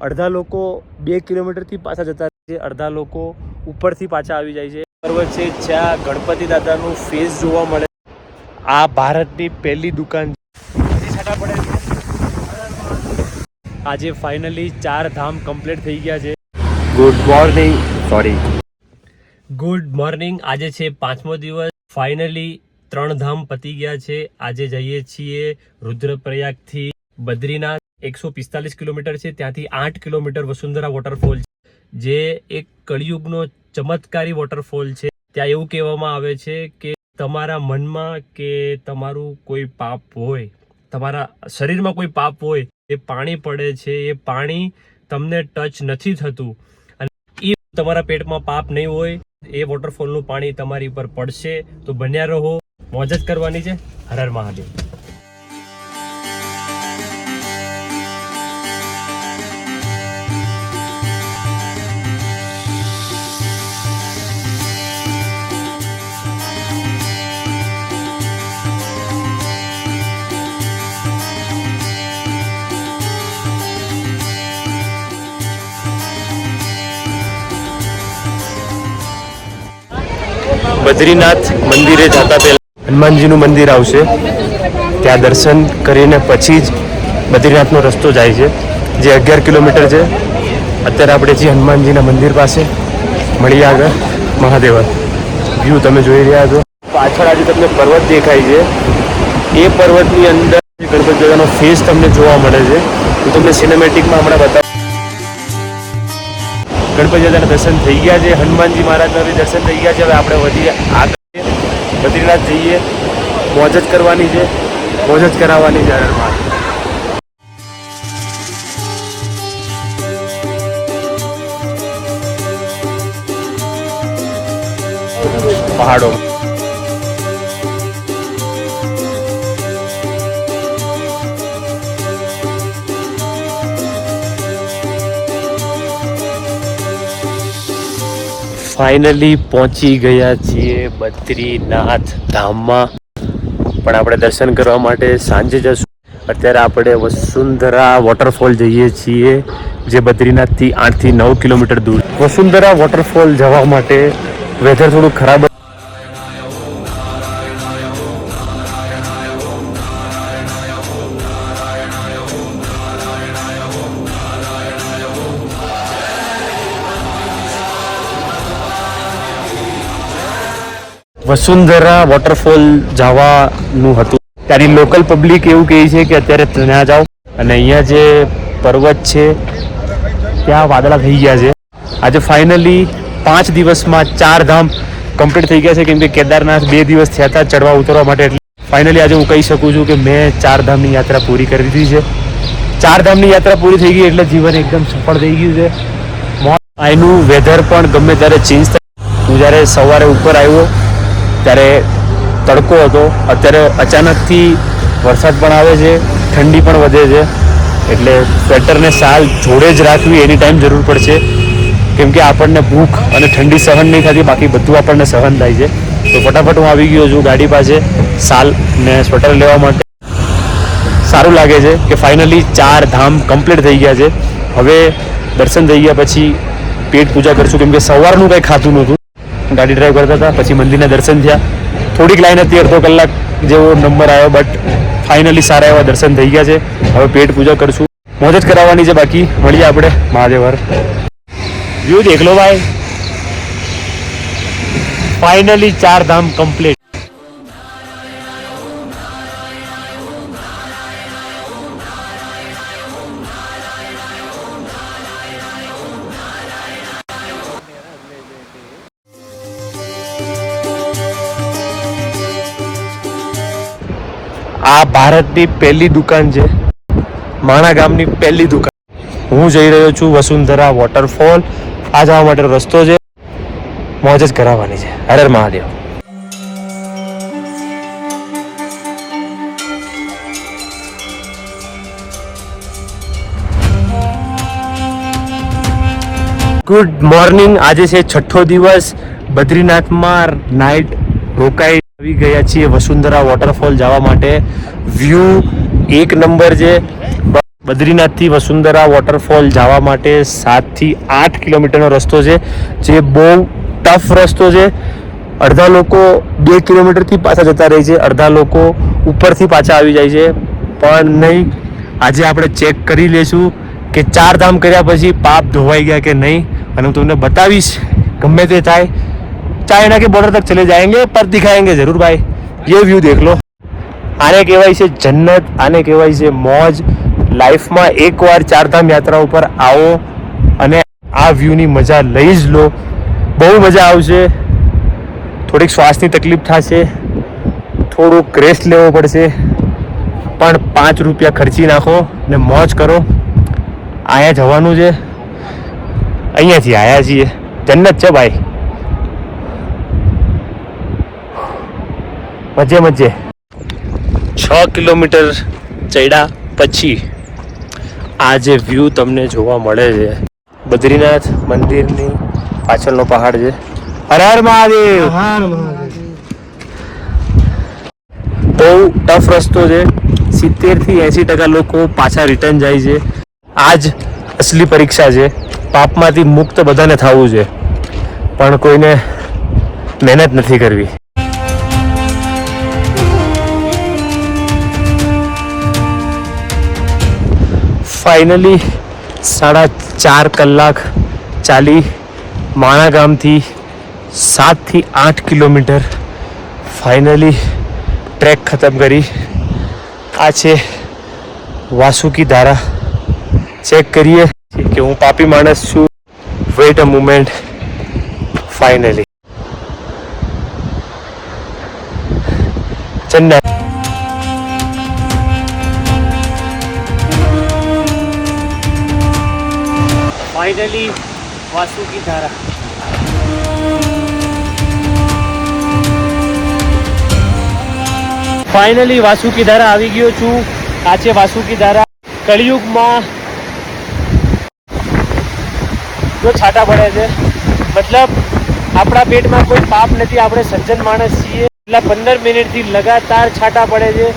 અડધા લોકો 2 કિલોમીટરથી પાછા જતા રહે છે, અડધા લોકો ઉપરથી પાછા આવી જાય છે. પર્વત છે જ્યાં ગણપતિ દાદાનું ફેસ જોવા મળે. આ ભારતની પહેલી દુકાન પડે. આજે ફાઇનલી 4 ધામ કમ્પ્લીટ થઈ ગયા છે. Good morning. આજે છે 5મો દિવસ. ફાઇનલી 3 ધામ પતી ગયા છે. આજે જઈએ છીએ રુદ્રપ્રયાગથી બદ્રીનાથ. 145 કિલોમીટર છે, ત્યાંથી 8 કિલોમીટર વસુંધરા વોટરફોલ છે, જે એક કળિયુગનો ચમત્કારી વોટરફોલ છે. ત્યાં એવું કહેવામાં આવે છે કે તમારા મનમાં કે તમારું કોઈ પાપ હોય, તમારા શરીરમાં કોઈ પાપ હોય, એ પાણી પડે છે. એ પાણી તમને ટચ નથી થતું, અને એ તમારા પેટમાં પાપ નહીં હોય, એ વોટરફોલનું પાણી તમારી પર પડશે. તો બન્યા રહો, મોજ જ કરવાની છે. હર હર મહાદેવ. બદ્રીનાથ મંદિરે જતા પહેલા હનુમાનજીનું મંદિર આવશે. ત્યાં દર્શન કરીને પછી જ બદ્રીનાથનો રસ્તો જાય છે, જે 11 કિલોમીટર છે. અત્યારે આપણે છીએ હનુમાનજીના મંદિર પાસે. મળીએ આગળ. મહાદેવ વ્યૂ તમે જોઈ રહ્યા છો. પાછળ આજે તમને પર્વત દેખાય છે. એ પર્વતની અંદર ગણપતિ દાદાનો ફેસ તમને જોવા મળે છે. હું તમને સિનેમેટિકમાં હમણાં બતાવું. ગણપતિ દાદાના દર્શન થઈ ગયા છે, હનુમાનજી મહારાજના બી દર્શન થઈ ગયા છે. હવે આપણે વધીએ આગળ, બદ્રીનાથ જઈએ. મોજ જ કરવાની છે, મોજ જ કરાવવાની છે. પહાડો ફાઇનલી પહોંચી ગયા છીએ બદ્રીનાથ ધામમાં. પણ આપણે દર્શન કરવા માટે સાંજે જશું. અત્યારે આપણે વસુંધરા વોટરફોલ જઈએ છીએ, જે બદ્રીનાથથી 8 થી 9 કિલોમીટર દૂર. વસુંધરા વોટરફોલ જવા માટે વેધર થોડું ખરાબ. વસુંધરા વોટરફોલ જવાનું હતું. ત્યારે લોકલ પબ્લિક એવું કહે છે કે અત્યારે ત્યાં જાઓ. અને અહીંયા જે પર્વત છે ત્યાં વાદળા થઈ ગયા છે. આજે ફાઇનલી 5 દિવસમાં 4 ધામ કમ્પ્લીટ થઈ ગયા છે, કેમ કે કેદારનાથ 2 દિવસ થયા હતા ચડવા ઉતરવા માટે. એટલે ફાઇનલી આજે હું કહી શકું છું કે મેં 4 ધામની યાત્રા પૂરી કરી દીધી છે. 4 ધામની યાત્રા પૂરી થઈ ગઈ એટલે જીવન એકદમ સફળ થઈ ગયું છે. અહીંનું વેધર પણ ગમે ત્યારે ચેન્જ થાય. હું જ્યારે સવારે ઉપર આવ્યો ત્યારે તડકો હતો, અત્યારે અચાનકથી વરસાદ પણ આવે છે, ઠંડી પણ વધે છે. એટલે સ્વેટરને શાલ જોડે જ રાખવી એની ટાઈમ જરૂર પડશે, કેમ કે આપણને ભૂખ અને ઠંડી સહન નહીં થતી, બાકી બધું આપણને સહન થાય છે. તો ફટાફટ હું આવી ગયો છું ગાડી પાસે શાલ ને સ્વેટર લેવા માટે. સારું લાગે છે કે ફાઇનલી 4 ધામ કમ્પ્લીટ થઈ ગયા છે. હવે દર્શન થઈ ગયા પછી પેટ પૂજા કરશું, કેમ કે સવારનું કંઈ ખાતું નહોતું. ગાડી ડ્રાઈવ કરતા હતા, પછી મંદિરના દર્શન થયા. થોડીક લાઈન હતી, અડધો કલાક જેવો નંબર આવ્યો, બટ ફાઇનલી સારા એવા દર્શન થઈ ગયા છે. હવે પેટ પૂજા કરશું, મોજ જ કરાવવાની છે. બાકી મળીએ આપણે મહાદેવર. વ્યૂ દેખ લો ભાઈ. ફાઇનલી 4 ધામ કમ્પ્લીટ. આ ભારતની પહેલી દુકાન છે, માણા ગામની પહેલી દુકાન. હું જઈ રહ્યો છું વસુંધરા વોટરફોલ. આ જવા માટેનો રસ્તો છે, મોજ જ કરાવવાની છે. હર હર મહાદેવ. Good morning. આજે છે 6થો દિવસ. બદ્રીનાથમાં નાઇટ રોકાઈ આવી ગયા છીએ વસુંધરા વોટરફોલ જવા માટે. વ્યૂ એક નંબર છે. બદ્રીનાથથી વસુંધરા વોટરફોલ જવા માટે 7 થી 8 કિલોમીટરનો રસ્તો છે, જે બહુ ટફ રસ્તો છે. અડધા લોકો 2 કિલોમીટરથી પાછા જતા રહે છે, અડધા લોકો ઉપરથી પાછા આવી જાય છે. પણ નહીં, આજે આપણે ચેક કરી લઈશું કે 4 ધામ કર્યા પછી પાપ ધોવાઈ ગયા કે નહીં. અને હું તમને બતાવીશ, ગમે તે થાય, ચાઇના કે બોર્ડર તક ચલે જાएंगे પર દિખાएंगे જરૂર ભાઈ. ये व्यू देख लो. આને કહેવાય છે જન્નત, આને કહેવાય છે મોજ. લાઈફમાં એકવાર 4 ધામ યાત્રા ઉપર આવો અને આ વ્યૂની મજા લઈ જ લો. બહુ મજા આવશે. થોડીક શ્વાસની તકલીફ થશે, થોડુંક રેસ્ટ લેવો પડશે, પણ 5 રૂપિયા ખર્ચી નાખો ને મોજ કરો. અહીંયા જવાનું છે, અહીંયાથી આવ્યા છીએ, જન્નત છે ભાઈ. મજે મજે. 6 કિલોમીટર ચડ્યા પછી આ જે વ્યૂ તમને જોવા મળે છે, બદ્રીનાથ મંદિરની પાછળનો પહાડ છે. હર હર મહાદેવ. બહુ ટફ રસ્તો છે. 70 થી 80% લોકો પાછા રિટર્ન જાય છે. આ જ અસલી પરીક્ષા છે. પાપમાંથી મુક્ત બધાને થવું છે, પણ કોઈને મહેનત નથી કરવી. ફાઇનલી 4.5 કલાક ચાલી માણા ગામથી 7 થી 8 કિલોમીટર ફાઇનલી ટ્રેક ખતમ કરી. આ છે વાસુકી ધારા. ચેક કરીએ કે હું પાપી માણસ છું. Wait a moment. Finally Chennai. Finally Vasuki Dhara. Finally Vasuki ધારા આવી ગયો છું. આ છે વાસુકી ધારા. કળિયુગમાં જો છાંટા પડે છે, મતલબ આપણા પેટમાં કોઈ પાપ નથી, આપણે સજ્જન માણસ છીએ. એટલા 15 મિનિટથી લગાતાર છાંટા પડે છે.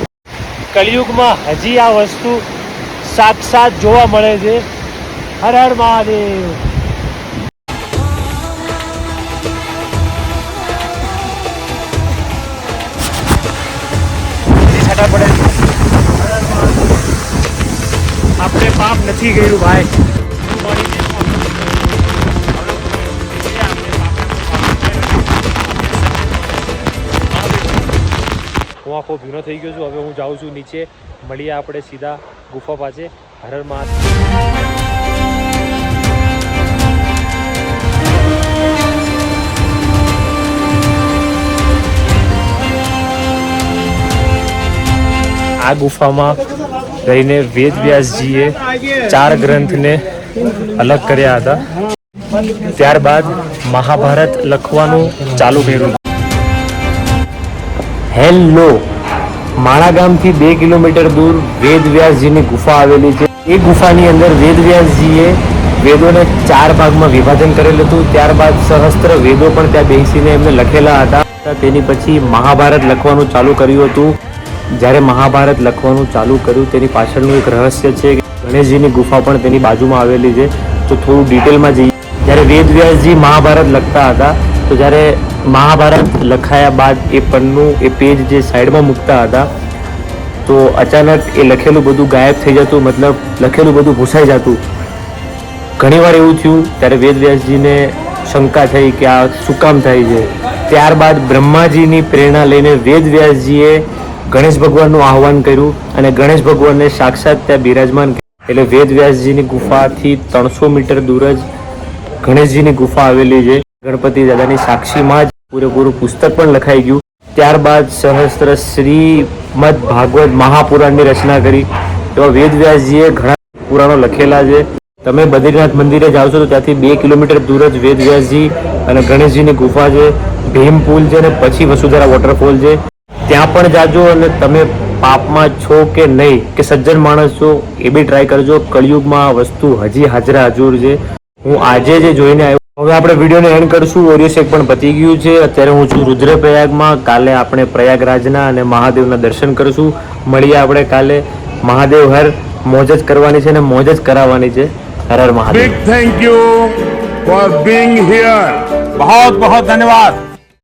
કળિયુગમાં હજી આ વસ્તુ સાક્ષાત જોવા મળે છે. હર હર મહાદેવ. છાંટા પડે છે. આપણે પાપ નથી કર્યું ભાઈ. હું આખો ભીનો થઈ ગયો છું. હવે હું જાઉં છું નીચે. મળીએ આપણે સીધા ગુફા પાસે. હર હર મહાદેવ. આ ગુફામાં રહીને વેદ વ્યાસજીએ 4 ગ્રંથને અલગ કર્યા હતા. ત્યારબાદ મહાભારત લખવાનું ચાલુ કર્યું. હેલો, માણા ગામથી 2 કિલોમીટર દૂર વેદ વ્યાસજીની ગુફા આવેલી છે. એ ગુફાની અંદર વેદ વ્યાસજીએ વેદોને 4 ભાગમાં વિભાજન કરેલું હતું. ત્યારબાદ સહસ્ત્ર વેદો પણ ત્યાં બેસીને એમને લખેલા હતા. તેની પછી મહાભારત લખવાનું ચાલુ કર્યું હતું. જ્યારે મહાભારત લખવાનું ચાલુ કર્યું તેની પાછળનું એક રહસ્ય છે કે ગણેશજીની ગુફા પણ તેની બાજુમાં આવેલી છે. તો થોડું ડિટેલમાં જઈએ. જ્યારે વેદ વ્યાસજી મહાભારત લખતા હતા, તો જ્યારે મહાભારત લખાયા બાદ એ પન્નું, એ પેજ જે સાઈડમાં મૂકતા હતા, તો અચાનક એ લખેલું બધું ગાયબ થઈ જતું. મતલબ લખેલું બધું ભૂસાઈ જતું. ઘણીવાર એવું થયું. ત્યારે વેદ વ્યાસજીને શંકા થઈ કે આ શું કામ થાય છે. ત્યારબાદ બ્રહ્માજીની પ્રેરણા લઈને વેદ વ્યાસજીએ ગણેશ ભગવાનનું આહ્વાન કર્યું અને ગણેશ ભગવાનને સાક્ષાત ત્યાં બિરાજમાન કર્યું. એટલે વેદ વ્યાસજીની ગુફાથી 300 મીટર દૂર જ ગણેશજીની ગુફા આવેલી છે. ગણપતિ દાદાની સાક્ષીમાં જ પૂરેપૂરું પુસ્તક પણ લખાઈ ગયું. ત્યારબાદ સહસ્ત્ર શ્રીમદ ભાગવત મહાપુરાણની રચના કરી. એવા વેદ વ્યાસજીએ ઘણા પુરાણો લખેલા છે. તમે બદ્રીનાથ મંદિરે જાઓ છો તો ત્યાંથી 2 કિલોમીટર દૂર જ વેદ વ્યાસજી અને ગણેશજીની ગુફા છે. ભીમ પુલ છે અને પછી વસુંધરા વોટરફોલ છે. ત્યાં પણ જાજો. અને તમે પાપમાં છો કે નહીં, કે સજ્જન માણસ છો, એ બી ટ્રાય કરજો. કળિયુગમાં આ વસ્તુ હજી હાજરા હજુર છે. હું આજે જે જોઈને આવ્યો. હવે આપણે વિડીયોને એન્ડ કરશું. ઓરિયો શેક પણ પતી ગયું છે. અત્યારે હું છું રુદ્રપ્રયાગમાં. કાલે આપણે પ્રયાગરાજના અને મહાદેવના દર્શન કરશું. મળીએ આપણે કાલે. મહાદેવ હર મોજ જ કરવાની છે ને મોજ જ કરાવવાની છે. Har Har Mahadev. Big thank you for being here. बहुत बहुत धन्यवाद.